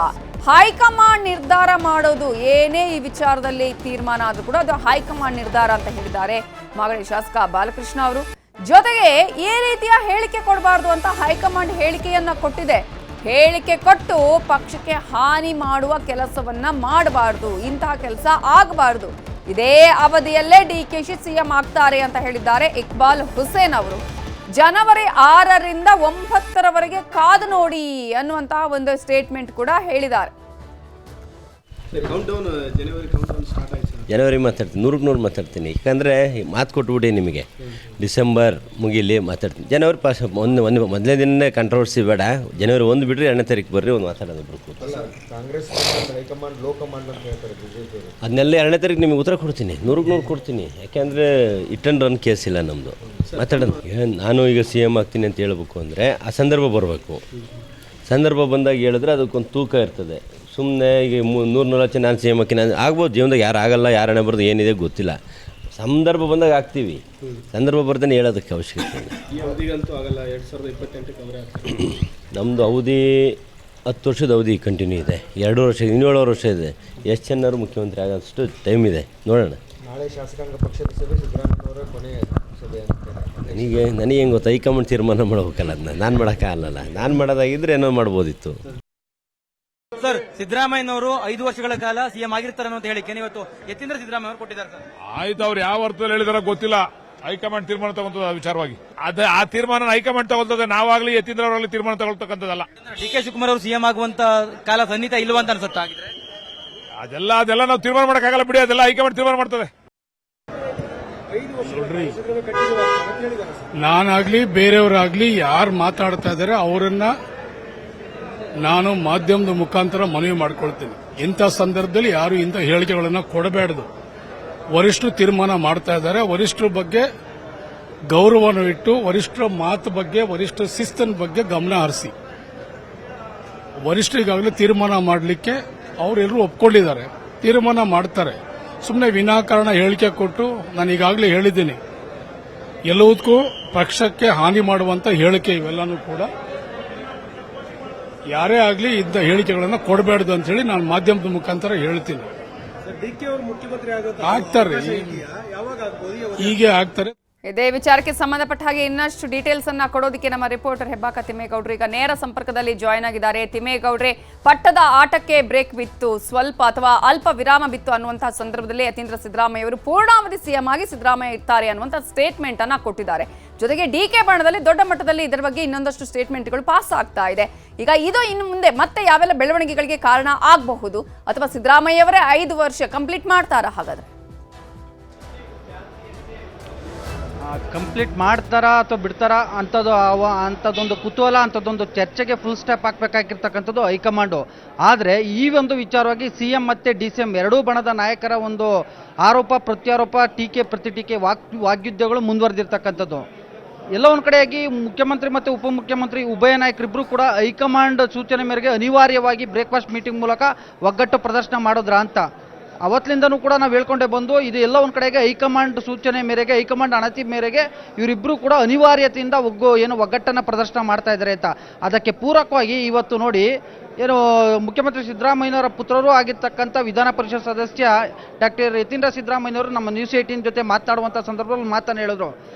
ಹೈಕಮಾಂಡ್ ನಿರ್ಧಾರ ಮಾಡೋದು. ಏನೇ ಈ ವಿಚಾರದಲ್ಲಿ ತೀರ್ಮಾನ ಆದ್ರೂ ಕೂಡ ಅದು ಹೈಕಮಾಂಡ್ ನಿರ್ಧಾರ ಅಂತ ಹೇಳಿದ್ದಾರೆ ಮಾಗಡಿ ಶಾಸಕ ಬಾಲಕೃಷ್ಣ ಅವರು. ಜೊತೆಗೆ ಈ ರೀತಿಯ ಹೇಳಿಕೆ ಕೊಡಬಾರ್ದು ಅಂತ ಹೈಕಮಾಂಡ್ ಹೇಳಿಕೆಯನ್ನ ಕೊಟ್ಟಿದೆ. ಹೇಳಿಕೆ ಕೊಟ್ಟು ಪಕ್ಷಕ್ಕೆ ಹಾನಿ ಮಾಡುವ ಕೆಲಸವನ್ನ ಮಾಡಬಾರ್ದು, ಇಂತಹ ಕೆಲಸ ಆಗಬಾರ್ದು, ಇದೇ ಅವಧಿಯಲ್ಲೇ ಡಿಕೆಶಿ ಸಿಎಂ ಆಗ್ತಾರೆ ಅಂತ ಹೇಳಿದ್ದಾರೆ ಇಕ್ಬಾಲ್ ಹುಸೇನ್ ಅವರು. ಜನವರಿ 6ರಿಂದ 9ರವರೆಗೆ ಕಾದು ನೋಡಿ ಅನ್ನುವಂತಹ ಒಂದು ಸ್ಟೇಟ್ಮೆಂಟ್ ಕೂಡ ಹೇಳಿದ್ದಾರೆ. ಜನವರಿ ಮಾತಾಡ್ತೀನಿ, 100ಕ್ಕೆ 100 ಮಾತಾಡ್ತೀನಿ. ಯಾಕಂದರೆ ಮಾತು ಕೊಟ್ಬಿಡಿ ನಿಮಗೆ, ಡಿಸೆಂಬರ್ ಮುಗಿಲಿ ಮಾತಾಡ್ತೀನಿ. ಜನವರಿ ಪಾಸ್ ಒಂದು ಮೊದಲನೇ ದಿನನೇ ಕಾಂಟ್ರವರ್ಸಿ ಬೇಡ. ಜನವರಿ 1 ಬಿಟ್ಟರೆ 2ನೇ ತಾರೀಕು ಬರ್ರಿ, ಒಂದು ಮಾತಾಡೋದು ಬಿಡ್ಬೋದು. ಅದನ್ನೆಲ್ಲ 2ನೇ ತಾರೀಕು ನಿಮಗೆ ಉತ್ತರ ಕೊಡ್ತೀನಿ, 100ಕ್ಕೆ 100 ಕೊಡ್ತೀನಿ. ಯಾಕೆಂದರೆ ಇಟ್ ಆ್ಯಂಡ್ ರನ್ ಕೇಸ್ ಇಲ್ಲ ನಮ್ಮದು. ಮಾತಾಡೋಣ. ನಾನು ಈಗ CM ಆಗ್ತೀನಿ ಅಂತ ಹೇಳ್ಬೇಕು ಅಂದರೆ ಆ ಸಂದರ್ಭ ಬರಬೇಕು. ಸಂದರ್ಭ ಬಂದಾಗ ಹೇಳಿದ್ರೆ ಅದಕ್ಕೊಂದು ತೂಕ ಇರ್ತದೆ. ಸುಮ್ಮನೆ ಈಗ 100-140 ನಾನು CM ಹಾಕಿ ನಾನು ಆಗ್ಬೋದು. ಜೀವನದಾಗ ಯಾರು ಆಗಲ್ಲ, ಯಾರು ಹಣೆ ಬರೋದು ಏನಿದೆ ಗೊತ್ತಿಲ್ಲ. ಸಂದರ್ಭ ಬಂದಾಗ ಆಗ್ತೀವಿ. ಸಂದರ್ಭ ಬರ್ತಾನೆ ಹೇಳೋದಕ್ಕೆ ಅವಶ್ಯಕತೆ ಇಲ್ಲ. ನಮ್ಮದು ಅವಧಿ 10 ವರ್ಷದ ಅವಧಿ ಕಂಟಿನ್ಯೂ ಇದೆ. 2 ವರ್ಷ, 17 ವರ್ಷ ಇದೆ. ಎಷ್ಟು ಚೆನ್ನಾರು ಮುಖ್ಯಮಂತ್ರಿ ಆಗೋಷ್ಟು ಟೈಮ್ ಇದೆ. ನೋಡೋಣ. ನಾಳೆ ಶಾಸಕಾಂಗ ಪಕ್ಷದ ಸಭೆ ಸಿದ್ದರಾಮಯ್ಯವರ ಕೊನೆ ಸಭೆ ಅಂತ ನನಗೆ ಹೆಂಗೆ ಗೊತ್ತು, ಹೈಕಮಾಂಡ್ ತೀರ್ಮಾನ ಮಾಡ್ಬೇಕಲ್ಲ. ಅದನ್ನ ನಾನು ಮಾಡೋಕ್ಕಾಗಲ್ಲ. ನಾನು ಮಾಡೋದಾಗಿದ್ದರೆ ಏನೋ ಮಾಡ್ಬೋದಿತ್ತು. ಸರ್, ಸಿದ್ದರಾಮಯ್ಯನವರು 5 ವರ್ಷಗಳ ಕಾಲ CM ಆಗಿರ್ತಾರೆ ಅಂತ ಹೇಳಿಕೆ ಇವತ್ತು ಯತೀಂದ್ರ ಸಿದ್ದರಾಮಯ್ಯ ಅವರು ಕೊಟ್ಟಿದ್ದಾರೆ ಸರ್. ಆಯ್ತು, ಅವ್ರು ಯಾವ ಅರ್ಥದಲ್ಲಿ ಹೇಳಿದಾರ ಗೊತ್ತಿಲ್ಲ. ಹೈಕಮಾಂಡ್ ತೀರ್ಮಾನ ತಗೊಂತದ ವಿಚಾರವಾಗಿ. ಆ ತೀರ್ಮಾನ ಹೈಕಮಾಂಡ್ ತಗೊಳ್ತದೆ, ನಾವಾಗ್ಲಿ ಯತೀಂದ್ರ ಅವರಾಗಲಿ ತೀರ್ಮಾನ ತಗೊಳ್ತಕ್ಕಂಥದ್ದಲ್ಲ. DK ಶಿವಕುಮಾರ್ ಅವರು CM ಆಗುವಂತ ಕಾಲ ಸನ್ನಿಹಿತ ಇಲ್ವಾ ಅಂತ ಅನ್ಸುತ್ತೆ. ಆಗಿದ್ರೆ ಅದೆಲ್ಲ ನಾವು ತೀರ್ಮಾನ ಮಾಡಕ್ಕಾಗಲ್ಲ ಬಿಡಿ. ಅದೆಲ್ಲ ಹೈಕಮಾಂಡ್ ತೀರ್ಮಾನ ಮಾಡ್ತದೆ. ನಾನಾಗ್ಲಿ ಬೇರೆಯವರಾಗ್ಲಿ ಯಾರು ಮಾತಾಡ್ತಾ ಇದ್ದಾರೆ ಅವರನ್ನ ನಾನು ಮಾಧ್ಯಮದ ಮುಖಾಂತರ ಮನವಿ ಮಾಡ್ಕೊಳ್ತೀನಿ. ಇಂಥ ಸಂದರ್ಭದಲ್ಲಿ ಯಾರು ಇಂಥ ಹೇಳಿಕೆಗಳನ್ನು ಕೊಡಬೇಡದು. ವರಿಷ್ಠರು ತೀರ್ಮಾನ ಮಾಡ್ತಾ ಇದ್ದಾರೆ. ವರಿಷ್ಠರ ಬಗ್ಗೆ ಗೌರವವನ್ನು ಇಟ್ಟು, ವರಿಷ್ಠರ ಮಾತು ಬಗ್ಗೆ, ವರಿಷ್ಠರ ಶಿಸ್ತನ ಬಗ್ಗೆ ಗಮನ ಹರಿಸಿ. ವರಿಷ್ಠರಿಗಾಗಲೇ ತೀರ್ಮಾನ ಮಾಡಲಿಕ್ಕೆ ಅವರೆಲ್ಲರೂ ಒಪ್ಕೊಂಡಿದ್ದಾರೆ, ತೀರ್ಮಾನ ಮಾಡ್ತಾರೆ. ಸುಮ್ಮನೆ ವಿನಾಕಾರಣ ಹೇಳಿಕೆ ಕೊಟ್ಟು, ನಾನು ಈಗಾಗಲೇ ಹೇಳಿದ್ದೀನಿ, ಎಲ್ಲದಕ್ಕೂ ಪಕ್ಷಕ್ಕೆ ಹಾನಿ ಮಾಡುವಂತ ಹೇಳಿಕೆ ಇವೆಲ್ಲನೂ ಕೂಡ ಯಾರೇ ಆಗಲಿ ಇಂಥ ಹೇಳಿಕೆಗಳನ್ನು ಕೊಡಬೇಡದು ಅಂತ ಹೇಳಿ ನಾನು ಮಾಧ್ಯಮದ ಮುಖಾಂತರ ಹೇಳ್ತೀನಿ. ಆಗ್ತಾರೆ, ಹೀಗೆ ಆಗ್ತಾರೆ. ಇದೇ ವಿಚಾರಕ್ಕೆ ಸಂಬಂಧಪಟ್ಟ ಹಾಗೆ ಇನ್ನಷ್ಟು ಡೀಟೇಲ್ಸ್ ಅನ್ನ ಕೊಡೋದಕ್ಕೆ ನಮ್ಮ ರಿಪೋರ್ಟರ್ ಹೆಬ್ಬಾಕ ತಿಮ್ಮೇಗೌಡರು ಈಗ ನೇರ ಸಂಪರ್ಕದಲ್ಲಿ ಜಾಯ್ನ್ ಆಗಿದ್ದಾರೆ. ತಿಮ್ಮೇಗೌಡ್ರೆ, ಪಟ್ಟದ ಆಟಕ್ಕೆ ಬ್ರೇಕ್ ಬಿತ್ತು, ಸ್ವಲ್ಪ ಅಥವಾ ಅಲ್ಪ ವಿರಾಮ ಬಿತ್ತು ಅನ್ನುವಂತಹ ಸಂದರ್ಭದಲ್ಲಿ ಯತೀಂದ್ರ ಸಿದ್ದರಾಮಯ್ಯ ಅವರು ಪೂರ್ಣಾವಧಿ CM ಆಗಿ ಸಿದ್ದರಾಮಯ್ಯ ಇರ್ತಾರೆ ಅನ್ನುವಂಥ ಸ್ಟೇಟ್ಮೆಂಟ್ ಅನ್ನ ಕೊಟ್ಟಿದ್ದಾರೆ. ಜೊತೆಗೆ DK ಬಣದಲ್ಲಿ ದೊಡ್ಡ ಮಟ್ಟದಲ್ಲಿ ಇದರ ಬಗ್ಗೆ ಇನ್ನೊಂದಷ್ಟು ಸ್ಟೇಟ್ಮೆಂಟ್ಗಳು ಪಾಸ್ ಆಗ್ತಾ ಇದೆ. ಈಗ ಇದು ಇನ್ನು ಮುಂದೆ ಮತ್ತೆ ಯಾವೆಲ್ಲ ಬೆಳವಣಿಗೆಗಳಿಗೆ ಕಾರಣ ಆಗಬಹುದು, ಅಥವಾ ಸಿದ್ದರಾಮಯ್ಯ ಅವರೇ 5 ವರ್ಷ ಕಂಪ್ಲೀಟ್ ಮಾಡ್ತಾರಾ? ಹಾಗಾದ್ರೆ ಕಂಪ್ಲೀಟ್ ಮಾಡ್ತಾರಾ ಅಥವಾ ಬಿಡ್ತಾರಾ ಅಂಥದ್ದೊಂದು ಕುತೂಹಲ, ಅಂಥದ್ದೊಂದು ಚರ್ಚೆಗೆ ಫುಲ್ ಸ್ಟಾಪ್ ಹಾಕಬೇಕಾಗಿರ್ತಕ್ಕಂಥದ್ದು ಹೈಕಮಾಂಡು. ಆದರೆ ಈ ಒಂದು ವಿಚಾರವಾಗಿ CM ಮತ್ತು DCM ಎರಡೂ ಬಣದ ನಾಯಕರ ಒಂದು ಆರೋಪ ಪ್ರತ್ಯಾರೋಪ, ಟೀಕೆ ಪ್ರತಿಟೀಕೆ, ವಾಗ್ಯುದ್ಧಗಳು ಮುಂದುವರೆದಿರ್ತಕ್ಕಂಥದ್ದು. ಎಲ್ಲ ಒಂದು ಕಡೆಯಾಗಿ ಮುಖ್ಯಮಂತ್ರಿ ಮತ್ತು ಉಪಮುಖ್ಯಮಂತ್ರಿ ಉಭಯ ನಾಯಕರಿಬ್ಬರು ಕೂಡ ಹೈಕಮಾಂಡ್ ಸೂಚನೆ ಮೇರೆಗೆ ಅನಿವಾರ್ಯವಾಗಿ ಬ್ರೇಕ್ಫಾಸ್ಟ್ ಮೀಟಿಂಗ್ ಮೂಲಕ ಒಗ್ಗಟ್ಟು ಪ್ರದರ್ಶನ ಮಾಡೋದ್ರ ಅಂತ ಅವತ್ತಿನಿಂದನೂ ಕೂಡ ನಾವು ಹೇಳ್ಕೊಂಡೇ ಬಂದು, ಇದು ಎಲ್ಲ ಒಂದು ಕಡೆಗೆ ಹೈಕಮಾಂಡ್ ಸೂಚನೆ ಮೇರೆಗೆ, ಹೈಕಮಾಂಡ್ ಅಣತಿ ಮೇರೆಗೆ ಇವರಿಬ್ಬರು ಕೂಡ ಅನಿವಾರ್ಯತೆಯಿಂದ ಒಗ್ಗಟ್ಟನ್ನು ಪ್ರದರ್ಶನ ಮಾಡ್ತಾ ಇದ್ದಾರೆ ಅಂತ. ಅದಕ್ಕೆ ಪೂರಕವಾಗಿ ಇವತ್ತು ನೋಡಿ, ಏನು ಮುಖ್ಯಮಂತ್ರಿ ಸಿದ್ದರಾಮಯ್ಯನವರ ಪುತ್ರರು ಆಗಿರ್ತಕ್ಕಂಥ ವಿಧಾನ ಪರಿಷತ್ ಸದಸ್ಯ ಡಾಕ್ಟರ್ ಯತೀಂದ್ರ ಸಿದ್ದರಾಮಯ್ಯನವರು ನಮ್ಮ ನ್ಯೂಸ್ 18 ಜೊತೆ ಮಾತನಾಡುವಂಥ ಸಂದರ್ಭದಲ್ಲಿ ಮಾತನ್ನು ಹೇಳಿದ್ರು.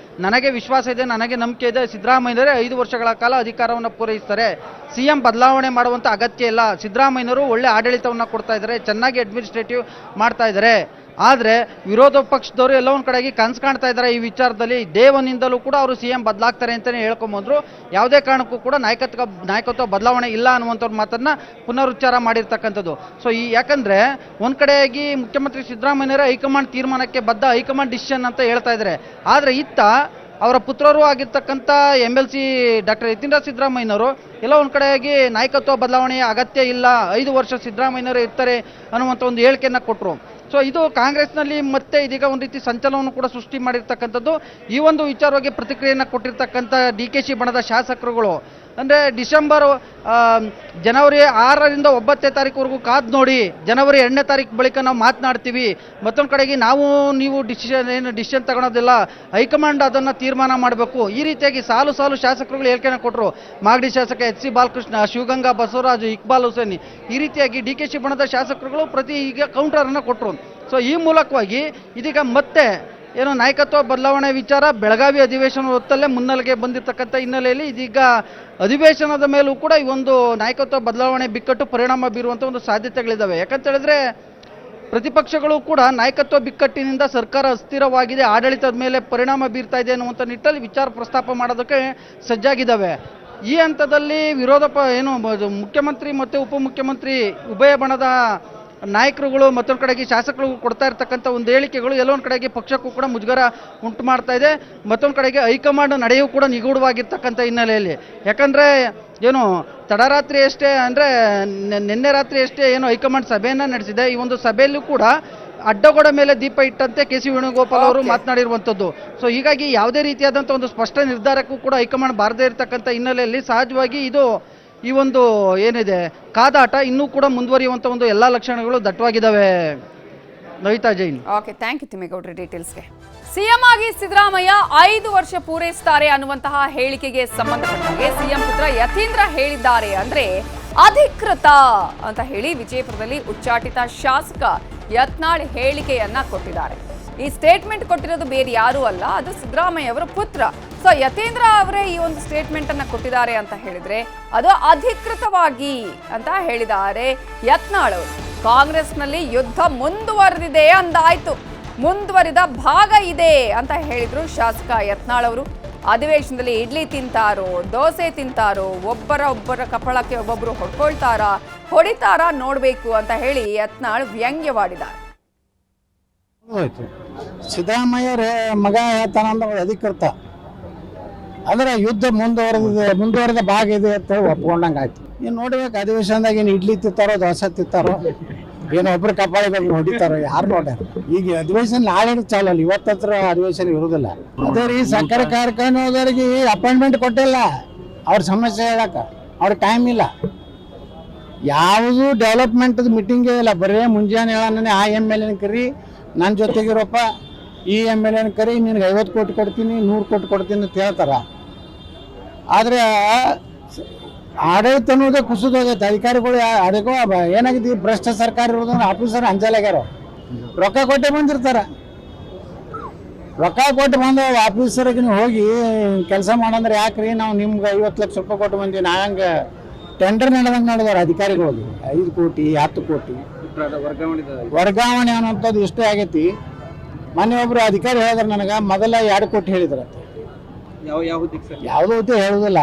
ನನಗೆ ವಿಶ್ವಾಸ ಇದೆ, ನನಗೆ ನಂಬಿಕೆ ಇದೆ, ಸಿದ್ದರಾಮಯ್ಯನವರೇ 5 ವರ್ಷಗಳ ಕಾಲ ಅಧಿಕಾರವನ್ನು ಪೂರೈಸ್ತಾರೆ. CM ಬದಲಾವಣೆ ಮಾಡುವಂಥ ಅಗತ್ಯ ಇಲ್ಲ. ಸಿದ್ದರಾಮಯ್ಯನವರು ಒಳ್ಳೆ ಆಡಳಿತವನ್ನು ಕೊಡ್ತಾ ಇದ್ದಾರೆ, ಚೆನ್ನಾಗಿ ಅಡ್ಮಿನಿಸ್ಟ್ರೇಟಿವ್ ಮಾಡ್ತಾ ಇದ್ದಾರೆ. ಆದರೆ ವಿರೋಧ ಪಕ್ಷದವರು ಎಲ್ಲ ಒಂದು ಕಡೆಗೆ ಕನಸು ಕಾಣ್ತಾ ಇದ್ದಾರೆ ಈ ವಿಚಾರದಲ್ಲಿ. ದೇವನಿಂದಲೂ ಕೂಡ ಅವರು CM ಬದಲಾಗ್ತಾರೆ ಅಂತಲೇ ಹೇಳ್ಕೊಂಬಂದ್ರು. ಯಾವುದೇ ಕಾರಣಕ್ಕೂ ಕೂಡ ನಾಯಕತ್ವ ಬದಲಾವಣೆ ಇಲ್ಲ ಅನ್ನುವಂಥವ್ರ ಮಾತನ್ನ ಪುನರುಚ್ಚಾರ ಮಾಡಿರ್ತಕ್ಕಂಥದ್ದು. ಸೊ ಯಾಕಂದ್ರೆ ಒಂದು ಕಡೆಯಾಗಿ ಮುಖ್ಯಮಂತ್ರಿ ಸಿದ್ದರಾಮಯ್ಯರ ಹೈಕಮಾಂಡ್ ತೀರ್ಮಾನಕ್ಕೆ ಬದ್ಧ, ಹೈಕಮಾಂಡ್ ಡಿಸಿಷನ್ ಅಂತ ಹೇಳ್ತಾ ಇದ್ದಾರೆ. ಆದರೆ ಇತ್ತ ಅವರ ಪುತ್ರರು ಆಗಿರ್ತಕ್ಕಂಥ MLC ಡಾಕ್ಟರ್ ಯತೀಂದ್ರ ಸಿದ್ದರಾಮಯ್ಯನವರು ಎಲ್ಲ ಒಂದು ಕಡೆಯಾಗಿ ನಾಯಕತ್ವ ಬದಲಾವಣೆಯ ಅಗತ್ಯ ಇಲ್ಲ, 5 ವರ್ಷ ಸಿದ್ದರಾಮಯ್ಯನವರು ಇರ್ತಾರೆ ಅನ್ನುವಂಥ ಒಂದು ಹೇಳಿಕೆಯನ್ನು ಕೊಟ್ಟರು. ಸೊ ಇದು ಕಾಂಗ್ರೆಸ್ನಲ್ಲಿ ಮತ್ತೆ ಇದೀಗ ಒಂದು ರೀತಿ ಸಂಚಲನವನ್ನು ಕೂಡ ಸೃಷ್ಟಿ ಮಾಡಿರ್ತಕ್ಕಂಥದ್ದು. ಈ ಒಂದು ವಿಚಾರವಾಗಿ ಪ್ರತಿಕ್ರಿಯೆಯನ್ನು ಕೊಟ್ಟಿರ್ತಕ್ಕಂಥ DKC ಬಣದ ಶಾಸಕರುಗಳು ಅಂದರೆ ಜನವರಿ 6ರಿಂದ 9ನೇ ತಾರೀಕುವರೆಗೂ ಕಾದು ನೋಡಿ, ಜನವರಿ 2ನೇ ತಾರೀಕು ಬಳಿಕ ನಾವು ಮಾತನಾಡ್ತೀವಿ. ಮತ್ತೊಂದು ಕಡೆಗೆ ನೀವು ಡಿಸಿಷನ್ ತಗೊಳೋದಿಲ್ಲ, ಹೈಕಮಾಂಡ್ ಅದನ್ನು ತೀರ್ಮಾನ ಮಾಡಬೇಕು. ಈ ರೀತಿಯಾಗಿ ಸಾಲು ಶಾಸಕರುಗಳು ಹೇಳಿಕೆಯನ್ನು ಕೊಟ್ಟರು. ಮಾಗಡಿ ಶಾಸಕ HC ಬಾಲಕೃಷ್ಣ, ಶಿವಗಂಗಾ ಬಸವರಾಜು, ಇಕ್ಬಾಲ್ ಹುಸೇನ್, ಈ ರೀತಿಯಾಗಿ DKC ಬಣದ ಶಾಸಕರುಗಳು ಈಗ ಕೌಂಟರನ್ನು ಕೊಟ್ಟರು. ಸೊ ಈ ಮೂಲಕವಾಗಿ ಇದೀಗ ಮತ್ತೆ ಏನೋ ನಾಯಕತ್ವ ಬದಲಾವಣೆ ವಿಚಾರ ಬೆಳಗಾವಿ ಅಧಿವೇಶನ ಹೊತ್ತಲ್ಲೇ ಮುನ್ನೆಲೆಗೆ ಬಂದಿರತಕ್ಕಂಥ ಹಿನ್ನೆಲೆಯಲ್ಲಿ ಇದೀಗ ಅಧಿವೇಶನದ ಮೇಲೂ ಕೂಡ ಈ ಒಂದು ನಾಯಕತ್ವ ಬದಲಾವಣೆ ಬಿಕ್ಕಟ್ಟು ಪರಿಣಾಮ ಬೀರುವಂಥ ಒಂದು ಸಾಧ್ಯತೆಗಳಿದ್ದಾವೆ. ಯಾಕಂತ ಹೇಳಿದ್ರೆ ಪ್ರತಿಪಕ್ಷಗಳು ಕೂಡ ನಾಯಕತ್ವ ಬಿಕ್ಕಟ್ಟಿನಿಂದ ಸರ್ಕಾರ ಅಸ್ಥಿರವಾಗಿದೆ, ಆಡಳಿತದ ಮೇಲೆ ಪರಿಣಾಮ ಬೀರ್ತಾ ಇದೆ ಅನ್ನುವಂಥ ನಿಟ್ಟಲ್ಲಿ ವಿಚಾರ ಪ್ರಸ್ತಾಪ ಮಾಡೋದಕ್ಕೆ ಸಜ್ಜಾಗಿದ್ದಾವೆ. ಈ ಹಂತದಲ್ಲಿ ಮುಖ್ಯಮಂತ್ರಿ ಮತ್ತು ಉಪಮುಖ್ಯಮಂತ್ರಿ ಉಭಯ ಬಣದ ನಾಯಕರುಗಳು ಮತ್ತೊಂದು ಕಡೆಗೆ ಶಾಸಕರು ಕೊಡ್ತಾ ಇರ್ತಕ್ಕಂಥ ಒಂದು ಹೇಳಿಕೆಗಳು ಎಲ್ಲೊಂದು ಕಡೆಗೆ ಪಕ್ಷಕ್ಕೂ ಕೂಡ ಮುಜುಗರ ಉಂಟು ಮಾಡ್ತಾ ಇದೆ. ಮತ್ತೊಂದು ಕಡೆಗೆ ಹೈಕಮಾಂಡ್ ನಡೆಯೂ ಕೂಡ ನಿಗೂಢವಾಗಿರ್ತಕ್ಕಂಥ ಹಿನ್ನೆಲೆಯಲ್ಲಿ, ಯಾಕಂದರೆ ತಡರಾತ್ರಿ ಅಷ್ಟೇ ಅಂದರೆ ನಿನ್ನೆ ರಾತ್ರಿ ಅಷ್ಟೇ ಹೈಕಮಾಂಡ್ ಸಭೆಯನ್ನು ನಡೆಸಿದೆ. ಈ ಒಂದು ಸಭೆಯಲ್ಲೂ ಕೂಡ ಅಡ್ಡಗೋಡೆ ಮೇಲೆ ದೀಪ ಇಟ್ಟಂತೆ ಕೆ ಸಿ ವೇಣುಗೋಪಾಲ್ ಅವರು ಮಾತನಾಡಿರುವಂಥದ್ದು. ಸೊ ಹೀಗಾಗಿ ಯಾವುದೇ ರೀತಿಯಾದಂಥ ಒಂದು ಸ್ಪಷ್ಟ ನಿರ್ಧಾರಕ್ಕೂ ಕೂಡ ಹೈಕಮಾಂಡ್ ಬಾರದೇ ಇರತಕ್ಕಂಥ ಹಿನ್ನೆಲೆಯಲ್ಲಿ ಸಹಜವಾಗಿ ಈ ಒಂದು ಕಾದಾಟ ಇನ್ನೂ ಕೂಡ ಮುಂದುವರಿಯುವಂಥ ಒಂದು ಎಲ್ಲ ಲಕ್ಷಣಗಳು ದಟ್ಟವಾಗಿದ್ದಾವೆ. Navitha Jain. Okay, thank you ತಿಮ್ಮೇಗೌಡ್ರೆ ಡೀಟೇಲ್ಸ್ಗೆ. ಸಿಎಂ ಆಗಿ ಸಿದ್ದರಾಮಯ್ಯ 5 ವರ್ಷ ಪೂರೈಸುತ್ತಾರೆ ಅನ್ನುವಂತಹ ಹೇಳಿಕೆಗೆ ಸಂಬಂಧಪಟ್ಟಾಗೆ ಸಿಎಂ ಪುತ್ರ ಯತೀಂದ್ರ ಹೇಳಿದ್ದಾರೆ ಅಂದ್ರೆ ಅಧಿಕೃತ ಅಂತ ಹೇಳಿ ವಿಜಯಪುರದಲ್ಲಿ ಉಚ್ಚಾಟಿತ ಶಾಸಕ ಯತ್ನಾಳ್ ಹೇಳಿಕೆಯನ್ನ ಕೊಟ್ಟಿದ್ದಾರೆ. ಈ ಸ್ಟೇಟ್ಮೆಂಟ್ ಕೊಟ್ಟಿರೋದು ಬೇರೆ ಯಾರೂ ಅಲ್ಲ, ಅದು ಸಿದ್ದರಾಮಯ್ಯ ಅವರ ಪುತ್ರ. ಸೊ ಯತೀಂದ್ರ ಅವರೇ ಈ ಒಂದು ಸ್ಟೇಟ್ಮೆಂಟ್ ಅನ್ನ ಕೊಟ್ಟಿದ್ದಾರೆ ಅಂತ ಹೇಳಿದ್ರೆ ಅದು ಅಧಿಕೃತವಾಗಿ ಅಂತ ಹೇಳಿದ್ದಾರೆ ಯತ್ನಾಳ್ ಅವರು. ಕಾಂಗ್ರೆಸ್ನಲ್ಲಿ ಯುದ್ಧ ಮುಂದುವರೆದಿದೆ ಅಂದಾಯ್ತು, ಮುಂದುವರಿದ ಭಾಗ ಇದೆ ಅಂತ ಹೇಳಿದ್ರು ಶಾಸಕ ಯತ್ನಾಳ್ ಅವರು. ಅಧಿವೇಶನದಲ್ಲಿ ಇಡ್ಲಿ ತಿಂತಾರೋ, ದೋಸೆ ತಿಂತಾರೋ, ಒಬ್ಬರ ಕಪಾಳಕ್ಕೆ ಒಬ್ಬೊಬ್ರು ಹೊಡಿತಾರಾ ನೋಡ್ಬೇಕು ಅಂತ ಹೇಳಿ ಯತ್ನಾಳ್ ವ್ಯಂಗ್ಯವಾಡಿದ್ದಾರೆ. ಸಿದ್ದರಾಮಯ್ಯ ಮಗ ಹೇಳ್ತಾನಂದ್ರೆ ಅಧಿಕೃತ ಅಂದ್ರೆ ಯುದ್ಧ ಮುಂದುವರೆದ ಭಾಗ ಇದೆ ಅಂತ ಒಪ್ಕೊಂಡಂಗೆ ಆಯ್ತು. ಇನ್ನು ನೋಡ್ಬೇಕು ಅಧಿವೇಶನದಾಗ ಏನು ಇಡ್ಲಿ ತಿಂತಾರೋ, ದೋಸೆ ತಿಂತಾರೋ, ಏನೋ ಒಬ್ರು ಕಪಾಳಿಗಳು ಹೊಡಿತಾರೋ, ಯಾರು ನೋಡ್ಯಾರ. ಈಗ ಅಧಿವೇಶನ ನಾಳೆ ಚಾಲು ಅಲ್ಲ, ಇವತ್ತತ್ರ ಅಧಿವೇಶನ ಇರುವುದಿಲ್ಲ. ಅದೇ ರೀ ಸಕ್ಕರೆ ಕಾರ್ಖಾನೆದವರಿಗೆ ಅಪಾಯಿಂಟ್ಮೆಂಟ್ ಕೊಟ್ಟಿಲ್ಲ, ಅವ್ರ ಸಮಸ್ಯೆ ಹೇಳಕ ಅವ್ರಿಗೆ ಟೈಮ್ ಇಲ್ಲ. ಯಾವುದು ಡೆವಲಪ್ಮೆಂಟ್ ಮೀಟಿಂಗೇ ಇಲ್ಲ, ಬರೀ ಮುಂಜಾನೆ ಹೇಳನೇ ಆ MLA ಕರಿ, ನನ್ನ ಜೊತೆಗಿರೋಪ್ಪ ಈ MLA ಕರಿ, ನಿನಗೆ 50 ಕೋಟಿ ಕೊಡ್ತೀನಿ, 100 ಕೋಟಿ ಕೊಡ್ತೀನಿ ಅಂತ ಹೇಳ್ತಾರ. ಆದರೆ ಆಡಳಿತ ಅನ್ನೋದೇ ಕುಸಿದೋಗೈತೆ. ಅಧಿಕಾರಿಗಳು ಏನಾಗಿದೆ, ಭ್ರಷ್ಟ ಸರ್ಕಾರ ಇರೋದನ್ನ ಆಫೀಸರ್ ಅಂಜಲಾಗ್ಯಾರ. ರೊಕ್ಕ ಕೊಟ್ಟೆ ಬಂದಿರ್ತಾರ, ರೊಕ್ಕ ಕೊಟ್ಟು ಬಂದು ಆಫೀಸರ್ಗೆ ನೀವು ಹೋಗಿ ಕೆಲಸ ಮಾಡಂದ್ರೆ ಯಾಕ್ರಿ ನಾವು ನಿಮ್ಗೆ 50 ಲಕ್ಷ ರೂಪಾಯಿ ಕೊಟ್ಟು ಬಂದೀವಿ, ನಾ ಹಂಗೆ ಟೆಂಡರ್ ನಡೆದಂಗೆ ನಡೆದವ್ರು ಅಧಿಕಾರಿಗಳಿಗೆ 5 ಕೋಟಿ 10 ಕೋಟಿ ವರ್ಗಾವಣೆ ಅನ್ನೋಂಥದ್ದು ಇಷ್ಟೇ ಆಗೈತಿ. ಮೊನ್ನೆ ಒಬ್ರು ಅಧಿಕಾರಿ ಹೇಳಿದ್ರೆ ನನಗೆ ಮೊದಲ 2 ಕೋಟಿ ಹೇಳಿದ್ರಂತೆ, ಯಾವುದೋ ಹೇಳುದಿಲ್ಲ.